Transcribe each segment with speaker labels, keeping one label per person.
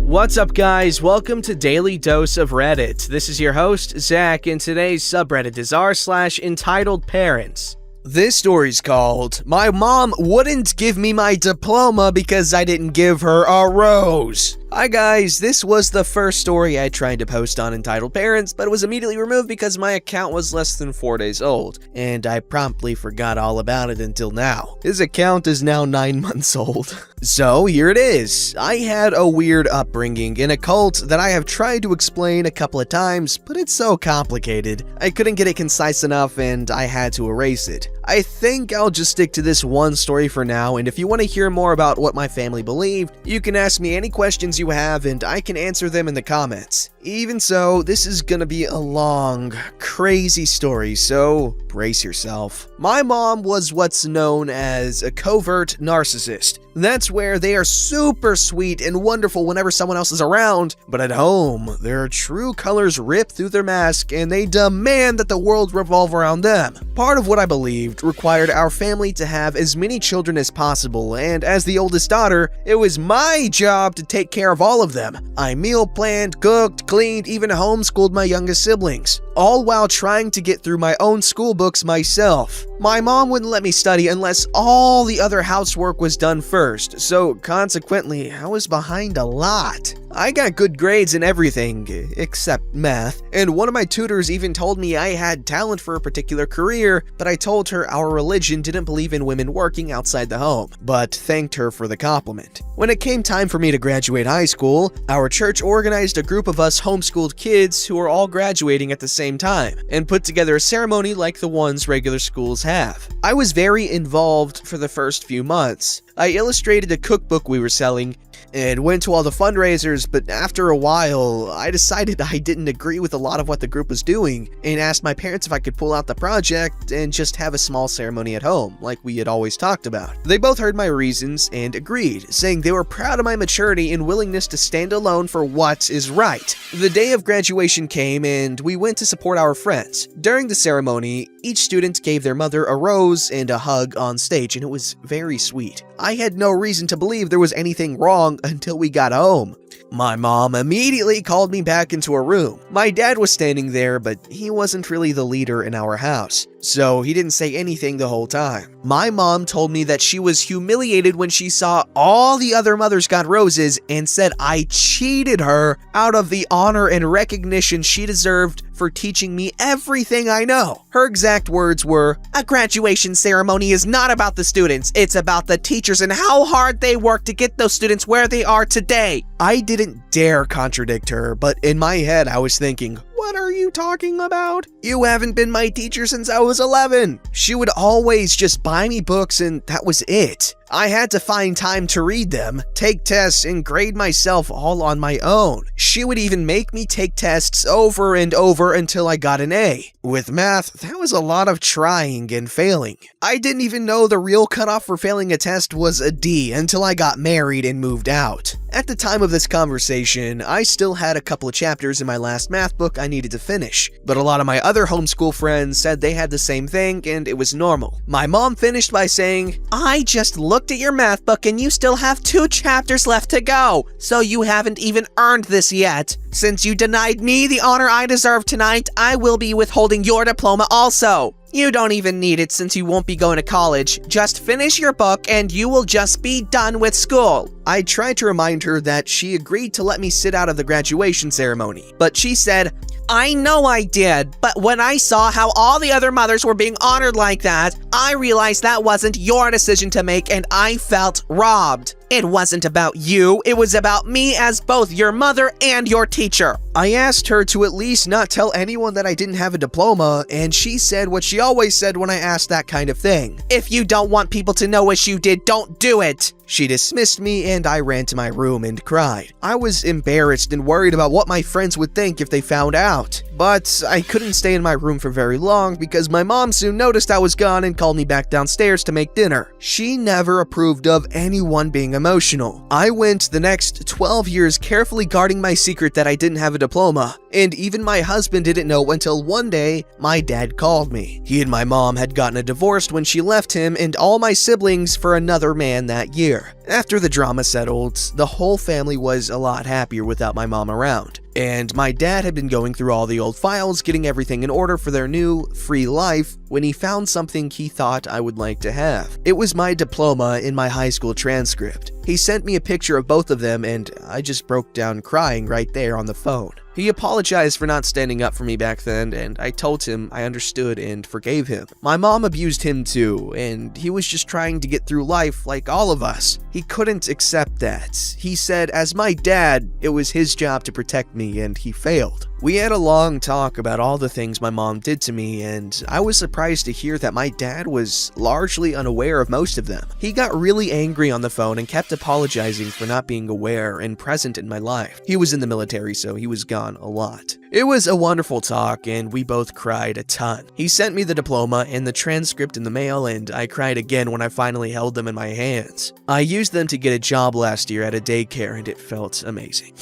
Speaker 1: What's up, guys? Welcome to Daily Dose of Reddit. This is your host, Zach, and today's subreddit is r/EntitledParents. This story's called, "My Mom Wouldn't Give Me My Diploma Because I Didn't Give Her a Rose." Hi guys, this was the first story I tried to post on Entitled Parents, but it was immediately removed because my account was less than 4 days old, and I promptly forgot all about it until now. This account is now 9 months old. So here it is. I had a weird upbringing in a cult that I have tried to explain a couple of times, but it's so complicated. I couldn't get it concise enough and I had to erase it. I think I'll just stick to this one story for now, and if you want to hear more about what my family believed, you can ask me any questions you have and I can answer them in the comments. Even so, this is gonna be a long, crazy story, so brace yourself. My mom was what's known as a covert narcissist. That's where they are super sweet and wonderful whenever someone else is around, but at home, their true colors rip through their mask and they demand that the world revolve around them. Part of what I believed required our family to have as many children as possible, and as the oldest daughter, it was my job to take care of all of them. I meal planned, cooked, cleaned, even homeschooled my youngest siblings, all while trying to get through my own school books myself. My mom wouldn't let me study unless all the other housework was done first, so consequently, I was behind a lot. I got good grades in everything, except math, and one of my tutors even told me I had talent for a particular career, but I told her our religion didn't believe in women working outside the home, but thanked her for the compliment. When it came time for me to graduate high school, our church organized a group of us homeschooled kids who were all graduating at the same time, and put together a ceremony like the ones regular schools have. I was very involved for the first few months. I illustrated a cookbook we were selling, and went to all the fundraisers, but after a while, I decided I didn't agree with a lot of what the group was doing, and asked my parents if I could pull out the project and just have a small ceremony at home, like we had always talked about. They both heard my reasons and agreed, saying they were proud of my maturity and willingness to stand alone for what is right. The day of graduation came, and we went to support our friends. During the ceremony, each student gave their mother a rose and a hug on stage, and it was very sweet. I had no reason to believe there was anything wrong until we got home. My mom immediately called me back into a room. My dad was standing there, but he wasn't really the leader in our house, so he didn't say anything the whole time. My mom told me that she was humiliated when she saw all the other mothers got roses and said I cheated her out of the honor and recognition she deserved for teaching me everything I know. Her exact words were, "A graduation ceremony is not about the students, it's about the teachers and how hard they work to get those students where they are today." I didn't dare contradict her, but in my head I was thinking, what are you talking about? You haven't been my teacher since I was 11. She would always just buy me books and that was it. I had to find time to read them, take tests, and grade myself all on my own. She would even make me take tests over and over until I got an A. With math, that was a lot of trying and failing. I didn't even know the real cutoff for failing a test was a D until I got married and moved out. At the time of this conversation, I still had a couple of chapters in my last math book I needed to finish, but a lot of my other homeschool friends said they had the same thing and it was normal. My mom finished by saying, "I just looked at your math book and you still have 2 chapters left to go, so you haven't even earned this yet. Since you denied me the honor I deserve tonight, I will be withholding your diploma also. You don't even need it since you won't be going to college. Just finish your book and you will just be done with school." I tried to remind her that she agreed to let me sit out of the graduation ceremony, but she said, "I know I did, but when I saw how all the other mothers were being honored like that, I realized that wasn't your decision to make and I felt robbed. It wasn't about you, it was about me as both your mother and your teacher." I asked her to at least not tell anyone that I didn't have a diploma, and she said what she always said when I asked that kind of thing. "If you don't want people to know what you did, don't do it." She dismissed me and I ran to my room and cried. I was embarrassed and worried about what my friends would think if they found out. But I couldn't stay in my room for very long because my mom soon noticed I was gone and called me back downstairs to make dinner. She never approved of anyone being a emotional. I went the next 12 years carefully guarding my secret that I didn't have a diploma, and even my husband didn't know until one day my dad called me. He and my mom had gotten a divorce when she left him and all my siblings for another man that year. After the drama settled, the whole family was a lot happier without my mom around. And my dad had been going through all the old files, getting everything in order for their new, free life, when he found something he thought I would like to have. It was my diploma in my high school transcript. He sent me a picture of both of them, and I just broke down crying right there on the phone. He apologized for not standing up for me back then, and I told him I understood and forgave him. My mom abused him too, and he was just trying to get through life like all of us. He couldn't accept that. He said, as my dad, it was his job to protect me, and he failed. We had a long talk about all the things my mom did to me, and I was surprised to hear that my dad was largely unaware of most of them. He got really angry on the phone and kept apologizing for not being aware and present in my life. He was in the military, so he was gone a lot. It was a wonderful talk, and we both cried a ton. He sent me the diploma and the transcript in the mail, and I cried again when I finally held them in my hands. I used them to get a job last year at a daycare, and it felt amazing.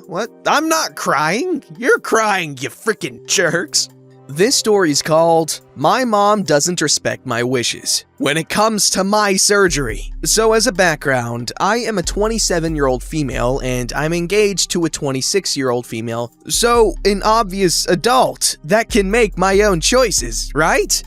Speaker 1: What? I'm not crying. You're crying, you freaking jerks. This story's called My Mom Doesn't Respect My Wishes When It Comes to My Surgery. So as a background, I am a 27-year-old female and I'm engaged to a 26-year-old female, so an obvious adult that can make my own choices, right?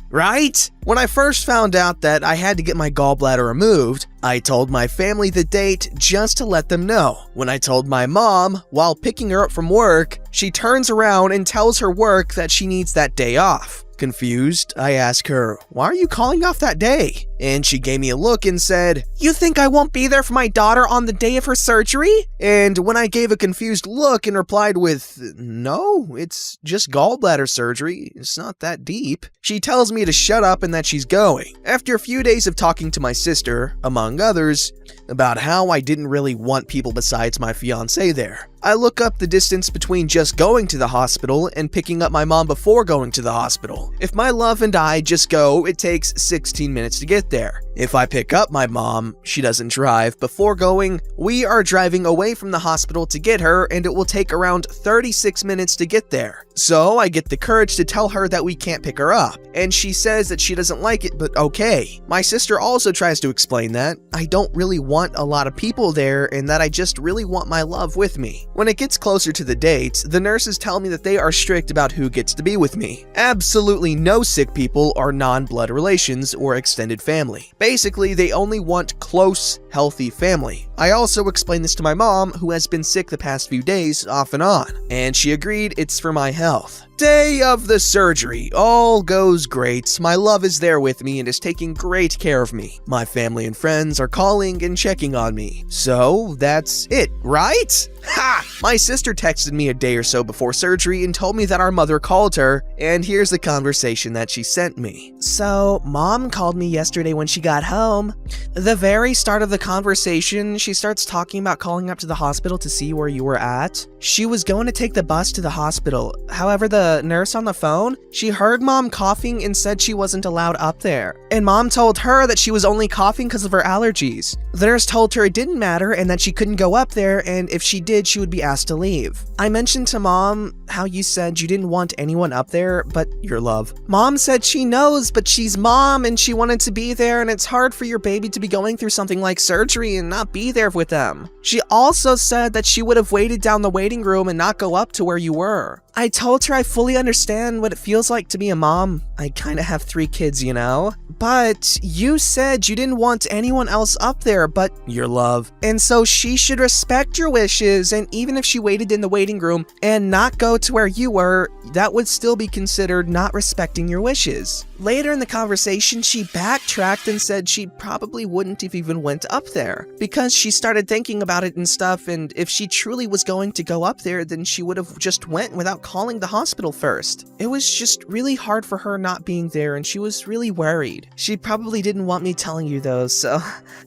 Speaker 1: When I first found out that I had to get my gallbladder removed, I told my family the date just to let them know. When I told my mom, while picking her up from work, she turns around and tells her work that she needs that day off. Confused, I asked her, why are you calling off that day? And she gave me a look and said, you think I won't be there for my daughter on the day of her surgery? And when I gave a confused look and replied with, no, it's just gallbladder surgery, it's not that deep, she tells me to shut up and that she's going. After a few days of talking to my sister, among others, about how I didn't really want people besides my fiance there, I look up the distance between just going to the hospital and picking up my mom before going to the hospital. If my love and I just go, it takes 16 minutes to get there. If I pick up my mom, she doesn't drive. Before going, we are driving away from the hospital to get her, and it will take around 36 minutes to get there. So I get the courage to tell her that we can't pick her up, and she says that she doesn't like it, but okay. My sister also tries to explain that I don't really want a lot of people there and that I just really want my love with me. When it gets closer to the date, the nurses tell me that they are strict about who gets to be with me. Absolutely no sick people are non-blood relations or extended family. Basically, they only want close, healthy family. I also explained this to my mom, who has been sick the past few days off and on, and she agreed it's for my health. Day of the surgery, all goes great. My love is there with me and is taking great care of me. My family and friends are calling and checking on me. So that's it, right? Ha! My sister texted me a day or so before surgery and told me that our mother called her, and here's the conversation that she sent me. So, Mom called me yesterday when she got home. The very start of the conversation, she starts talking about calling up to the hospital to see where you were at. She was going to take the bus to the hospital. However, the nurse on the phone, she heard Mom coughing and said she wasn't allowed up there. And Mom told her that she was only coughing because of her allergies. The nurse told her it didn't matter and that she couldn't go up there, and if she did, she would be asked to leave. I mentioned to Mom how you said you didn't want anyone up there, but your love. Mom said she knows, but she's Mom and she wanted to be there, and it's hard for your baby to be going through something like surgery and not be there with them. She also said that she would have waited down the waiting room and not go up to where you were. I told her I fully understand what it feels like to be a mom. I kinda have 3 kids, you know? But you said you didn't want anyone else up there but your love. And so she should respect your wishes, and even if she waited in the waiting room and not go to where you were, that would still be considered not respecting your wishes. Later in the conversation, she backtracked and said she probably wouldn't have even went up there because she started thinking about it and stuff, and if she truly was going to go up there, then she would have just went without calling the hospital first. It was just really hard for her not being there, and she was really worried. She probably didn't want me telling you though, so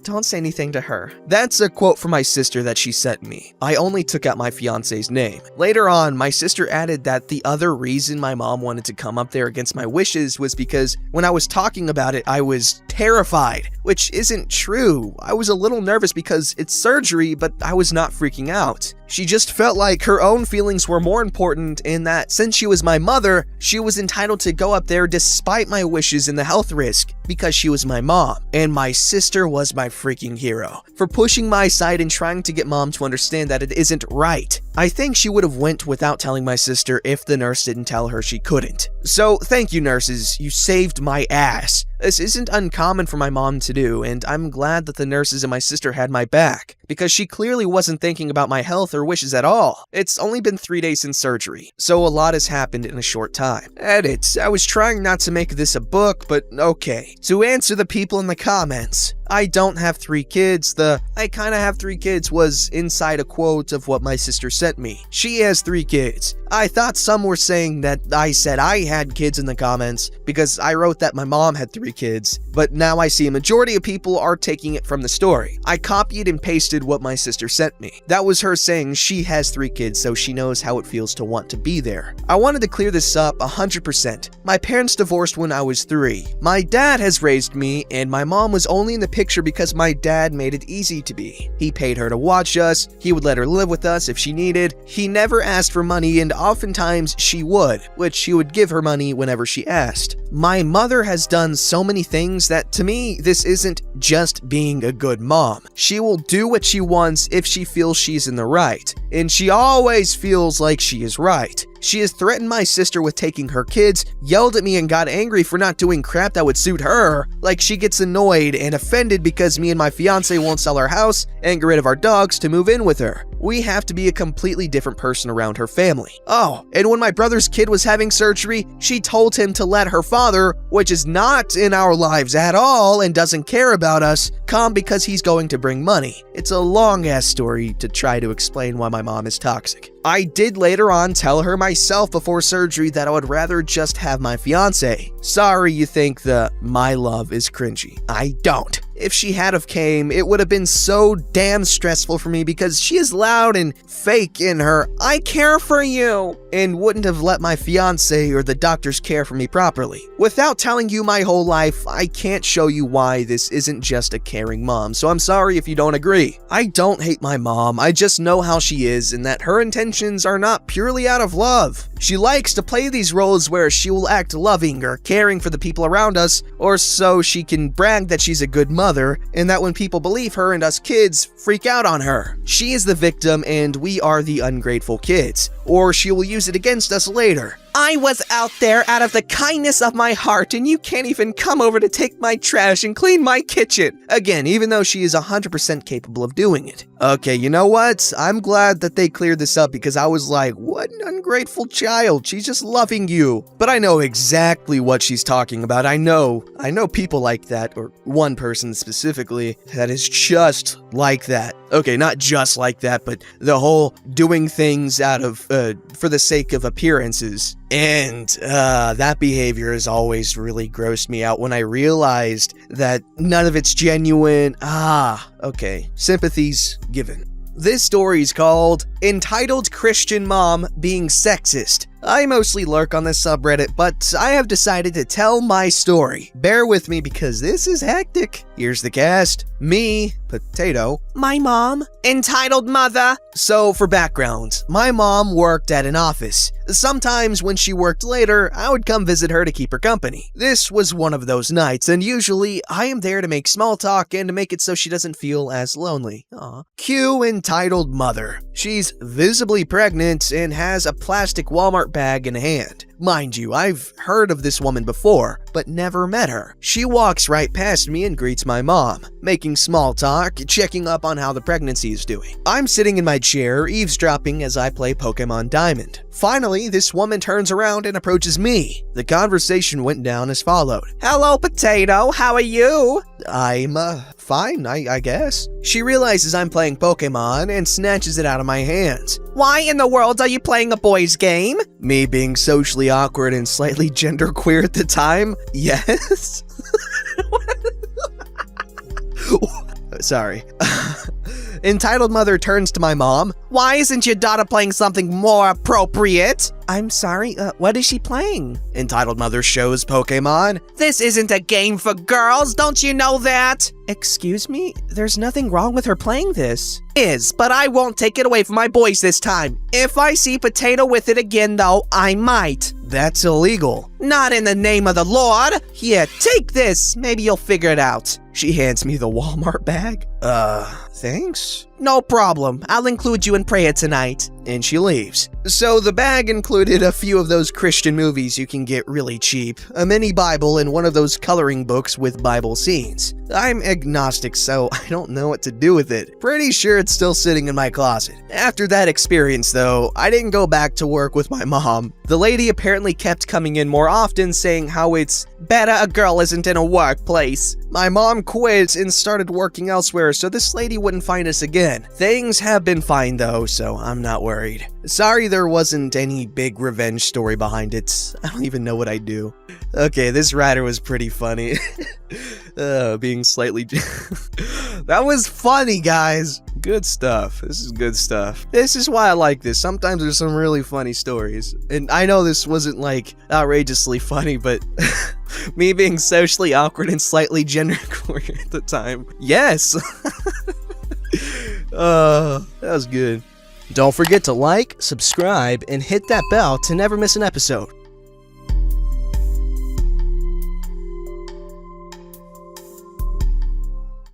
Speaker 1: don't say anything to her. That's a quote from my sister that she sent me. I only took out my fiance's name. Later on, my sister added that the other reason my mom wanted to come up there against my wishes was because when I was talking about it, I was terrified, which isn't true. I was a little nervous because it's surgery, but I was not freaking out. She just felt like her own feelings were more important, and that since she was my mother, she was entitled to go up there despite my wishes and the health risk, because she was my mom. And my sister was my freaking hero for pushing my side and trying to get mom to understand that it isn't right. I think she would have went without telling my sister if the nurse didn't tell her she couldn't. So thank you, nurses, you saved my ass. This isn't uncommon for my mom to do, and I'm glad that the nurses and my sister had my back, because she clearly wasn't thinking about my health or wishes at all. It's only been 3 days since surgery, so a lot has happened in a short time. Edit, I was trying not to make this a book, but okay. To answer the people in the comments, I don't have 3 kids. The I kinda have 3 kids was inside a quote of what my sister sent me. She has 3 kids. I thought some were saying that I said I had kids in the comments because I wrote that my mom had 3 kids, but now I see a majority of people are taking it from the story. I copied and pasted what my sister sent me. That was her saying she has 3 kids, so she knows how it feels to want to be there. I wanted to clear this up 100%. My parents divorced when I was 3. My dad has raised me, and my mom was only in the picture because my dad made it easy to be. He paid her to watch us, he would let her live with us if she needed, he never asked for money, and oftentimes she would, which he would give her money whenever she asked. My mother has done so many things that to me, this isn't just being a good mom. She will do what she wants if she feels she's in the right, and she always feels like she is right. She has threatened my sister with taking her kids, yelled at me and got angry for not doing crap that would suit her. Like she gets annoyed and offended because me and my fiance won't sell our house and get rid of our dogs to move in with her. We have to be a completely different person around her family. Oh, and when my brother's kid was having surgery, she told him to let her father, which is not in our lives at all and doesn't care about us, come because he's going to bring money. It's a long-ass story to try to explain why my mom is toxic. I did later on tell her myself before surgery that I would rather just have my fiance. Sorry you think the my love is cringy. I don't. If she had have came, it would have been so damn stressful for me because she is loud and fake in her "I care for you" and wouldn't have let my fiance or the doctors care for me properly. Without telling you my whole life, I can't show you why this isn't just a caring mom, so I'm sorry if you don't agree. I don't hate my mom, I just know how she is and that her intentions are not purely out of love. She likes to play these roles where she will act loving or caring for the people around us, or so she can brag that she's a good mother, and that when people believe her and us kids freak out on her. She is the victim and we are the ungrateful kids, or she will use it against us later. I was out there out of the kindness of my heart and you can't even come over to take my trash and clean my kitchen. Again, even though she is 100% capable of doing it. Okay, you know what? I'm glad that they cleared this up because I was like, what an ungrateful child. She's just loving you. But I know exactly what she's talking about. I know people like that, or one person specifically that is just like that. Okay, not just like that, but the whole doing things out of, for the sake of appearances. And that behavior has always really grossed me out when I realized that none of it's genuine. Okay, sympathies given. This story is called Entitled Christian Mom Being Sexist. I mostly lurk on this subreddit, but I have decided to tell my story. Bear with me because this is hectic. Here's the cast. Me, Potato. My mom, Entitled Mother. So for background, my mom worked at an office. Sometimes when she worked later, I would come visit her to keep her company. This was one of those nights, and usually I am there to make small talk and to make it so she doesn't feel as lonely. Cue Entitled Mother. She's visibly pregnant and has a plastic Walmart bag in hand. Mind you, I've heard of this woman before, but never met her. She walks right past me and greets my mom, making small talk, checking up on how the pregnancy is doing. I'm sitting in my chair, eavesdropping as I play Pokemon Diamond. Finally, this woman turns around and approaches me. The conversation went down as followed. Hello, Potato, how are you? I'm, fine, I guess. She realizes I'm playing Pokemon and snatches it out of my hands. Why in the world are you playing a boys' game? Me being socially awkward and slightly genderqueer at the time? Yes? Sorry. Entitled mother turns to my mom. Why isn't your daughter playing something more appropriate? I'm sorry, what is she playing? Entitled mother shows Pokemon. This isn't a game for girls, don't you know that? Excuse me? There's nothing wrong with her playing this. But I won't take it away from my boys this time. If I see Potato with it again, though, I might. That's illegal. Not in the name of the Lord. Here, take this. Maybe you'll figure it out. She hands me the Walmart bag. Thanks? No problem. I'll include you in prayer tonight. And she leaves. So the bag included a few of those Christian movies you can get really cheap, a mini Bible, and one of those coloring books with Bible scenes. I'm agnostic, so I don't know what to do with it. Pretty sure it's still sitting in my closet. After that experience, though, I didn't go back to work with my mom. The lady apparently kept coming in more often, saying how it's better a girl isn't in a workplace. My mom quit and started working elsewhere, so this lady wouldn't find us again. Things have been fine, though, so I'm not worried. Sorry there wasn't any big revenge story behind it. I don't even know what I do. Okay, this writer was pretty funny. Being slightly... That was funny, guys. Good stuff. This is good stuff. This is why I like this. Sometimes there's some really funny stories. And I know this wasn't, like, outrageously funny, but... me being socially awkward and slightly genderqueer at the time. Yes! That was good. Don't forget to like, subscribe, and hit that bell to never miss an episode.